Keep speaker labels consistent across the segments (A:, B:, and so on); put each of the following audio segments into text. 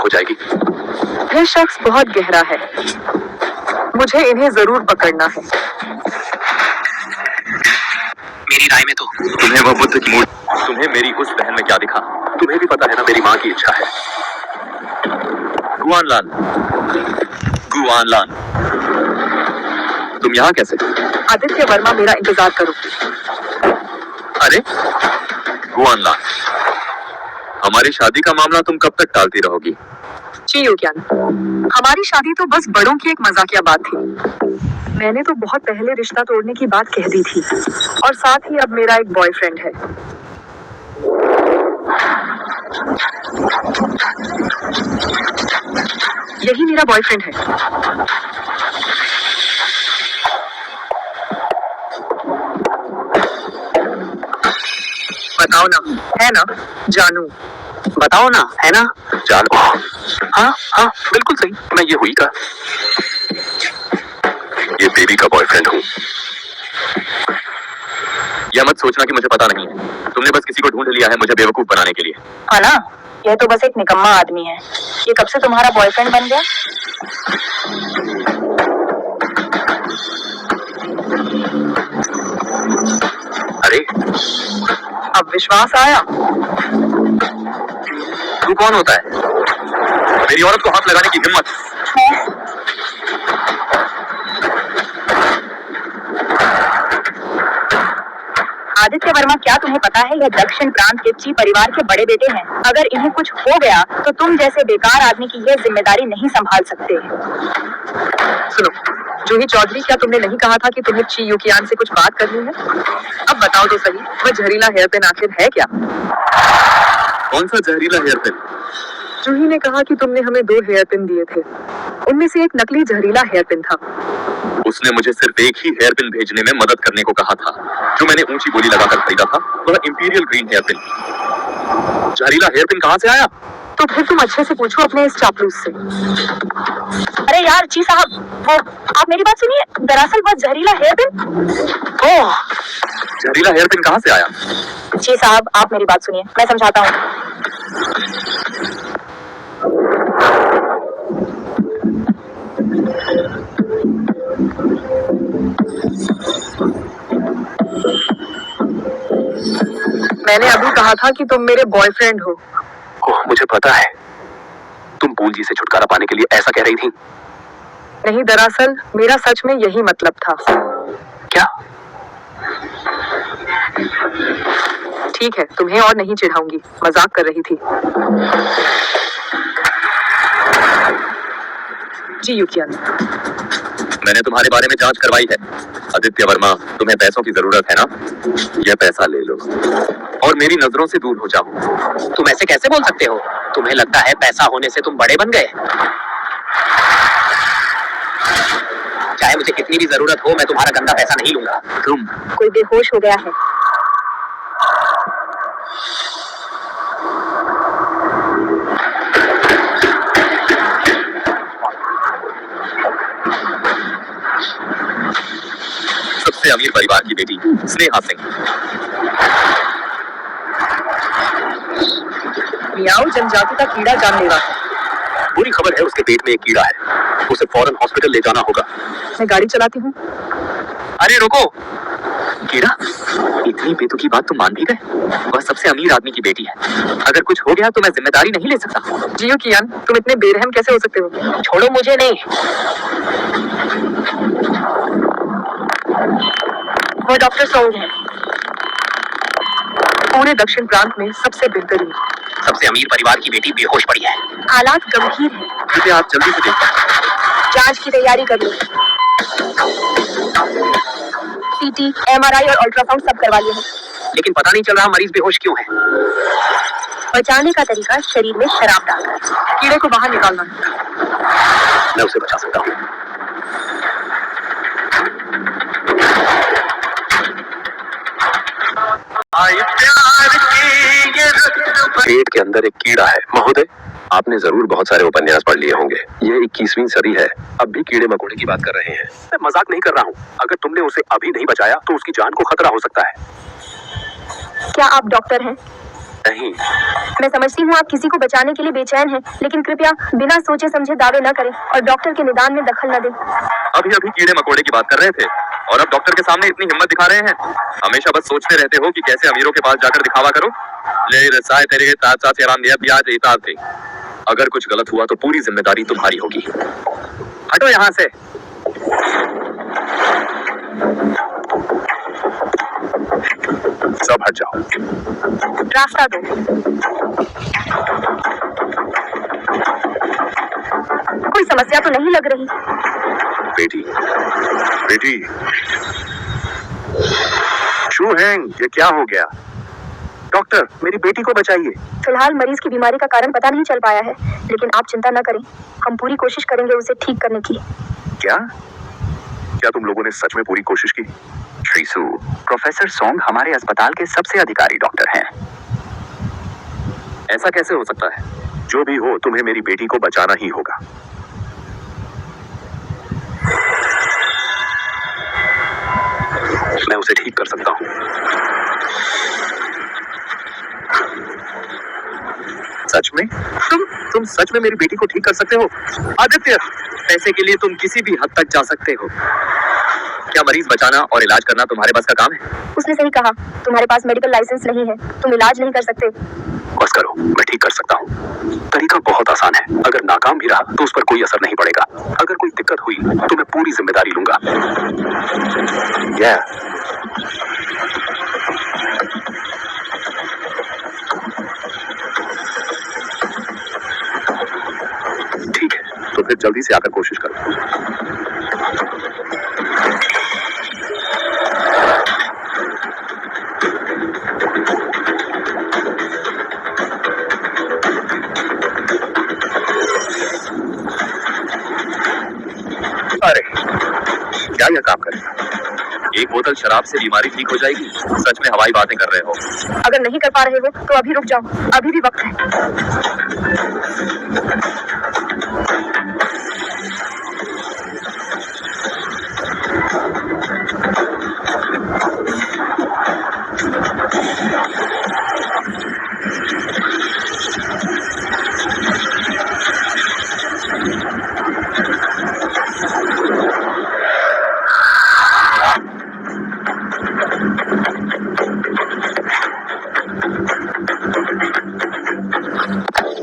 A: हो जाएगी।
B: यह शख्स बहुत गहरा है, मुझे इन्हें जरूर पकड़ना है।
A: मेरी राय में तो तुम्हें वह बुद्ध की मूर्ति, तुम्हें मेरी उस बहन में क्या दिखा? तुम्हें भी पता है ना मेरी माँ की इच्छा है। गुआनलान, गुआनलान, तुम यहाँ कैसे?
B: आदित्य वर्मा, मेरा इंतजार करो।
A: अरे गुआनलान, हमारी शादी का मामला तुम कब तक टालती रहोगी?
B: जी युकियान, हमारी शादी तो बस बड़ों की एक मजाकिया बात थी। मैंने तो बहुत पहले रिश्ता तोड़ने की बात कह दी थी, और साथ ही अब मेरा एक बॉयफ्रेंड है। यही मेरा बॉयफ्रेंड है। बताओ ना, है ना जानू?
A: बताओ ना, है ना जानू? हाँ हाँ बिल्कुल सही, मैं ये हुई का, ये बेबी का बॉयफ्रेंड हूँ। यह मत सोचना कि मुझे पता नहीं है, तुमने बस किसी को ढूंढ लिया है मुझे बेवकूफ बनाने के लिए।
B: हाँ ना, यह तो बस एक निकम्मा आदमी है। ये कब से तुम्हारा बॉयफ्रेंड बन गया?
A: अरे
B: अब विश्वास आया?
A: तू कौन होता है? मेरी औरत को हाथ लगाने की हिम्मत?
B: आदित्य वर्मा, क्या तुम्हें पता है यह दक्षिण प्रांत के ची परिवार के बड़े बेटे हैं। अगर इन्हें कुछ हो गया तो तुम जैसे बेकार आदमी की यह जिम्मेदारी नहीं संभाल सकते। सुनो जूही चौधरी, क्या तुमने नहीं कहा था कि तुम्हें ची युकियान से कुछ बात करनी है? अब बताओ तो सही, वह जहरीला हेयर पेन आखिर है क्या?
A: कौन सा जहरीला हेयर पेन?
B: जूही ने कहा कि तुमने हमें 2 हेयर पिन दिए थे, उनमें से एक नकली जहरीला हेयर पिन था।
A: उसने मुझे सिर्फ एक ही हेयर पिन भेजने में मदद करने को कहा था, जो मैंने ऊंची बोली लगाकर खरीदा था, वह इंपीरियल ग्रीन हेयर पिन। जहरीला हेयर पिन कहाँ से आया?
B: तो फिर तुम अच्छे से पूछो अपने इस चापलूस से। अरे यार ची साहब, वो आप मेरी बात सुनिए, दरअसल वह जहरीला हेयर पिन। ओह,
A: जहरीला हेयर पिन कहाँ से आया?
B: जी साहब, आप मेरी बात सुनिए, मैं समझाता हूँ। मैंने अभी कहा था कि तुम मेरे बॉयफ्रेंड हो।
A: ओह, मुझे पता है, तुम पूल जी से छुटकारा पाने के लिए ऐसा कह रही थी।
B: नहीं, दरअसल मेरा सच में यही मतलब था।
A: क्या?
B: ठीक है, तुम्हें और नहीं चिढ़ाऊंगी, मजाक कर रही थी। जी युकियान,
A: मैंने तुम्हारे बारे में जांच करवाई है। आदित्य वर्मा, तुम्हें पैसों की जरूरत है ना? यह पैसा ले लो और मेरी नजरों से दूर हो जाओ।
C: तुम ऐसे कैसे बोल सकते हो? तुम्हें लगता है पैसा होने से तुम बड़े बन गए? चाहे मुझे कितनी भी जरूरत हो, मैं तुम्हारा गंदा पैसा नहीं लूंगा।
A: तुम
B: कोई बेहोश हो गया है।
A: सबसे अमीर परिवार की बेटी स्नेहा सिंह।
B: मियाओ जनजाति का कीड़ा जानलेवा है।
A: बुरी खबर है, उसके पेट में एक कीड़ा है, उसे फौरन हॉस्पिटल ले जाना होगा।
B: मैं गाड़ी चलाती हूँ।
A: अरे रुको, कीड़ा? इतनी बेतुकी बात तुम मान भी गए? वह सबसे अमीर आदमी की बेटी है, अगर कुछ हो गया तो मैं जिम्मेदारी नहीं ले सकता।
B: जी युकियान, तुम इतने बेरहम कैसे हो सकते हो?
C: छोड़ो मुझे। नहीं,
B: वो डॉक्टर सोंग है, पूरे दक्षिण प्रांत में सबसे बेहतरीन।
C: सबसे अमीर परिवार की बेटी बेहोश पड़ी है।
B: हालात गंभीर है।
A: कृपया आप जल्दी से देखो।
B: जांच की तैयारी कर लो। सीटी, एमआरआई और अल्ट्रासाउंड सब करवा लिए हैं।
C: लेकिन पता नहीं चल रहा मरीज बेहोश क्यों है।
B: बचाने का तरीका शरीर में शराब डालकर कीड़े को बाहर निकालना है।
A: मैं उसे बचा सकता हूँ। पेट के अंदर एक कीड़ा है। महोदय, आपने जरूर बहुत सारे उपन्यास पढ़ लिए होंगे। ये 21वीं सदी है, अब भी कीड़े मकोड़े की बात कर रहे हैं। मैं मजाक नहीं कर रहा हूँ, अगर तुमने उसे अभी नहीं बचाया तो उसकी जान को खतरा हो सकता है।
B: क्या आप डॉक्टर हैं?
A: नहीं,
B: मैं समझती हूँ आप किसी को बचाने के लिए बेचैन हैं, लेकिन कृपया बिना सोचे समझे दावे न करें और डॉक्टर के निदान में दखल न दें।
A: अभी अभी कीड़े मकोड़े की बात कर रहे थे और अब डॉक्टर के सामने इतनी हिम्मत दिखा रहे हैं। हमेशा बस सोचते रहते हो कि कैसे अमीरों के पास जाकर दिखावा करो। ले रसाए तेरे के साथ साथ आराम दिया ब्याज इताद थे। अगर कुछ गलत हुआ तो पूरी जिम्मेदारी तुम्हारी होगी। हटो यहाँ से। सब हट जाओ।
B: रास्ता दो। कोई समस्या तो नहीं लग रही।
A: बेटी, बेटी, शू हैंग, ये क्या हो गया? डॉक्टर, मेरी बेटी को बचाइए।
B: फिलहाल मरीज की बीमारी का कारण पता नहीं चल पाया है, लेकिन आप चिंता न करें, हम पूरी कोशिश करेंगे उसे ठीक करने की।
A: क्या? क्या तुम लोगों ने सच में पूरी कोशिश की?
C: श्रीसु, प्रोफेसर सोंग हमारे अस्पताल के सबसे अधिकारी डॉक्टर हैं।
A: ऐसा कैसे हो सकता है? जो भी हो, तुम्हें मेरी बेटी को बचाना ही होगा। मैं उसे ठीक कर सकता हूँ। सच में? तुम सच में मेरी बेटी को ठीक कर सकते हो? आदित्य, पैसे के लिए तुम किसी भी हद तक जा सकते हो। क्या मरीज बचाना और इलाज करना तुम्हारे बस का काम है?
B: उसने सही कहा, तुम्हारे पास मेडिकल लाइसेंस नहीं है, तुम इलाज नहीं कर सकते।
A: बस करो, मैं ठीक कर सकता हूँ। तरीका बहुत आसान है। अगर नाकाम भी रहा तो उस पर कोई असर नहीं पड़ेगा। अगर कोई दिक्कत हुई तो मैं पूरी जिम्मेदारी लूंगा। ठीक है, तो फिर जल्दी से आकर कोशिश करो। अरे, क्या यह काम करेगा? एक बोतल शराब से बीमारी ठीक हो जाएगी? सच में हवाई बातें कर रहे हो।
B: अगर नहीं कर पा रहे हो तो अभी रुक जाओ, अभी भी वक्त है।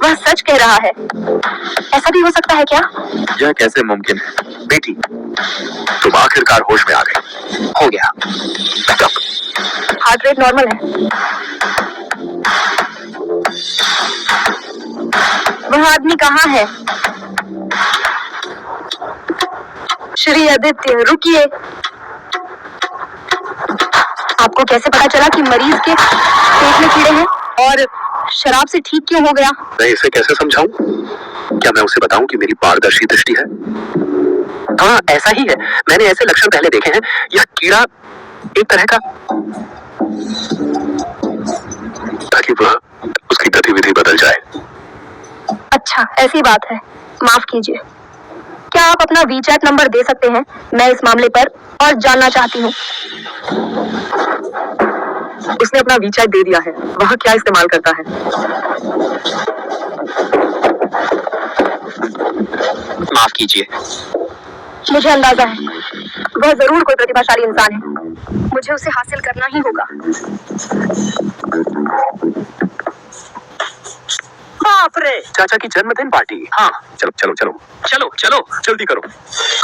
B: वह सच कह रहा है। ऐसा भी हो सकता है क्या?
A: यह कैसे मुमकिन है? बेटी, तुम आखिरकार होश में आ गई।
C: हो गया।
B: हार्ट रेट नॉर्मल है। वह आदमी कहाँ है? श्री आदित्य, रुकिए। आपको कैसे पता चला कि मरीज के पेट में कीड़े हैं और शराब से ठीक क्यों हो गया?
A: मैं इसे कैसे समझाऊं? क्या मैं उसे बताऊं कि मेरी पारदर्शी दृष्टि है?
C: हाँ, ऐसा ही है। मैंने ऐसे लक्षण पहले देखे हैं। यह कीड़ा एक तरह का,
A: ताकि वह उसकी गतिविधि बदल जाए।
B: अच्छा, ऐसी बात है। माफ कीजिए। क्या आप अपना वीचैट नंबर दे सकते हैं? मैं इस मामले पर और जानना चाहती हूँ।
D: उसने अपना वीचैट दे दिया है। वह क्या इस्तेमाल करता है?
C: माफ कीजिए।
B: मुझे अंदाजा है, वह जरूर कोई प्रतिभाशाली इंसान है। मुझे उसे हासिल करना ही होगा।
C: बाप रे!
A: चाचा की जन्मदिन पार्टी। हाँ, चलो चलो चलो
C: चलो चलो,
A: जल्दी करो।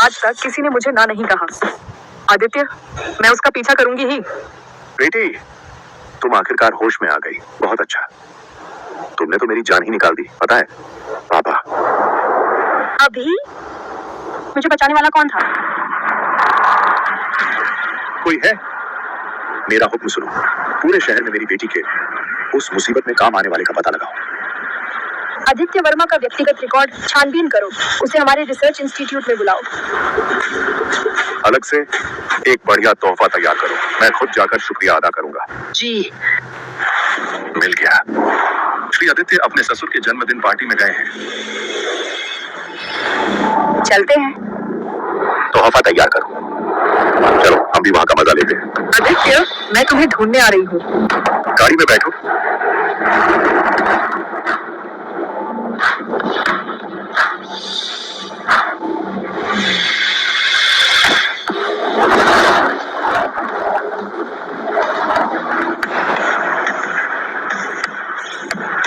D: आज तक किसी ने मुझे ना नहीं कहा। आदित्य, मैं उसका पीछा करूंगी ही।
A: बेटी, तुम आखिरकार होश में आ गई। बहुत अच्छा। तुमने तो मेरी जान ही निकाल दी, पता है? पापा।
B: अभी मुझे बचाने वाला कौन था?
A: कोई है? मेरा हुक्म सुनो। पूरे शहर में मेरी बेटी के उस मुसीबत में काम आने वाले का पता लगाओ।
B: आदित्य वर्मा का व्यक्तिगत रिकॉर्ड छानबीन करो। उसे हमारे रिसर्च इंस्टीट्यूट में बुलाओ।
A: अलग से एक बढ़िया तोहफा तैयार करो। मैं खुद जाकर शुक्रिया अदा करूंगा।
C: जी।
A: मिल गया। श्री आदित्य अपने ससुर के जन्मदिन पार्टी में गए हैं।
B: चलते हैं।
A: तोहफा तैयार करो। चलो, हम भी वहाँ का मजा लेते हैं।
D: आदित्य, मैं तुम्हें ढूंढने आ रही हूँ।
A: गाड़ी में बैठो।